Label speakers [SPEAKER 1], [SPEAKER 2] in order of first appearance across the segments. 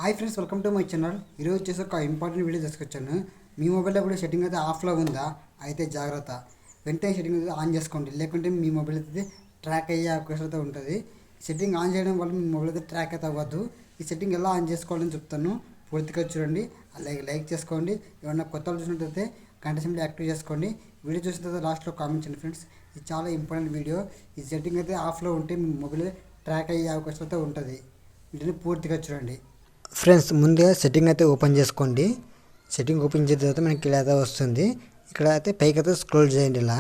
[SPEAKER 1] Hi friends, welcome to my channel. ఈరోజు వచ్చేసి ఒక ఇంపార్టెంట్ వీడియో తీసుకొచ్చాను. మీ మొబైల్లో కూడా సెట్టింగ్ అయితే ఆఫ్లో ఉందా? అయితే జాగ్రత్త, వెంటనే సెట్టింగ్ అయితే ఆన్ చేసుకోండి, లేకుంటే మీ మొబైల్ అయితే ట్రాక్ అయ్యే అవకాశం అయితే ఉంటుంది. సెట్టింగ్ ఆన్ చేయడం వల్ల మీ మొబైల్ అయితే ట్రాక్ అయితే అవ్వద్దు. ఈ సెట్టింగ్ ఎలా ఆన్ చేసుకోవాలని చెప్తాను, పూర్తిగా చూడండి. అలాగే లైక్ చేసుకోండి. ఏమన్నా కొత్త చూసినట్టయితే గంట సింబల్ యాక్టివ్ చేసుకోండి. వీడియో చూసిన తర్వాత లాస్ట్లో కామెంట్ చేయండి ఫ్రెండ్స్. ఇది చాలా ఇంపార్టెంట్ వీడియో. ఈ సెట్టింగ్ అయితే ఆఫ్లో ఉంటే మీ మొబైల్ ట్రాక్ అయ్యే అవకాశం అయితే ఉంటుంది. వీటిని పూర్తిగా చూడండి ఫ్రెండ్స్. ముందుగా సెట్టింగ్ అయితే ఓపెన్ చేసుకోండి. సెట్టింగ్ ఓపెన్ చేసిన తర్వాత మనకి ఇలా అయితే వస్తుంది. ఇక్కడ అయితే పైకి అయితే స్క్రోల్ చేయండి. ఇలా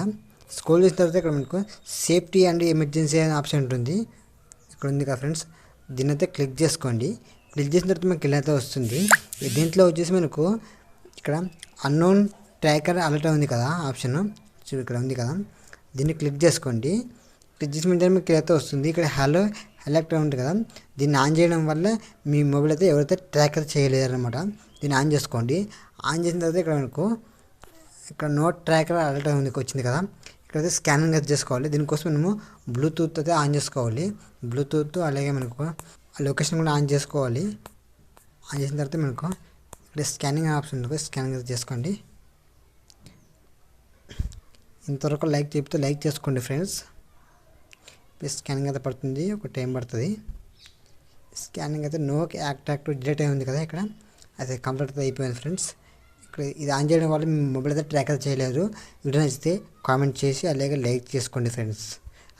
[SPEAKER 1] స్క్రోల్ చేసిన తర్వాత ఇక్కడ మనకు సేఫ్టీ అండ్ ఎమర్జెన్సీ అనే ఆప్షన్ ఉంటుంది. ఇక్కడ ఉంది కదా ఫ్రెండ్స్, దీన్ని అయితే క్లిక్ చేసుకోండి. క్లిక్ చేసిన తర్వాత మనకి ఇలా అయితే వస్తుంది. దీంట్లో వచ్చేసి మనకు ఇక్కడ అన్నోన్ ట్రాకర్ అలర్ట్ ఉంది కదా ఆప్షన్, ఇక్కడ ఉంది కదా, దీన్ని క్లిక్ చేసుకోండి. క్లిక్ చేసిన వెంటనే మీకు అయితే వస్తుంది. ఇక్కడ హలో అలర్ట్ ఉంది కదా, దీన్ని ఆన్ చేయడం వల్ల మీ మొబైల్ అయితే ఎవరైతే ట్రాక్ అయితే చేయలేదన్నమాట. దీన్ని ఆన్ చేసుకోండి. ఆన్ చేసిన తర్వాత ఇక్కడ మనకు ఇక్కడ నోట్ ట్రాకర్ అలర్ట్ ఉంది వచ్చింది కదా, ఇక్కడైతే స్కానింగ్ అయితే చేసుకోవాలి. దీనికోసం మనము బ్లూటూత్ అయితే ఆన్ చేసుకోవాలి. బ్లూటూత్ అలాగే మనకు లొకేషన్ కూడా ఆన్ చేసుకోవాలి. ఆన్ చేసిన తర్వాత మనకు ఇక్కడ స్కానింగ్ ఆప్షన్ ఉంది, స్కానింగ్ అయితే చేసుకోండి. ఇంతవరకు లైక్ చెప్తే లైక్ చేసుకోండి ఫ్రెండ్స్. స్కానింగ్ అయితే పడుతుంది, ఒక టైం పడుతుంది. స్కానింగ్ అయితే నో యాక్టివ్ డిలీట్ అయి ఉంది కదా, ఇక్కడ అయితే కంప్లీట్ అయితే అయిపోయింది ఫ్రెండ్స్. ఇక్కడ ఇది ఆన్ చేయడం వల్ల మీ మొబైల్ అయితే ట్రాక్ అయితే చేయలేరు. వీడియో నచ్చితే కామెంట్ చేసి అలాగే లైక్ చేసుకోండి ఫ్రెండ్స్.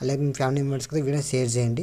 [SPEAKER 1] అలాగే మీ ఫ్యామిలీ మెంబర్స్కి వీడియో షేర్ చేయండి.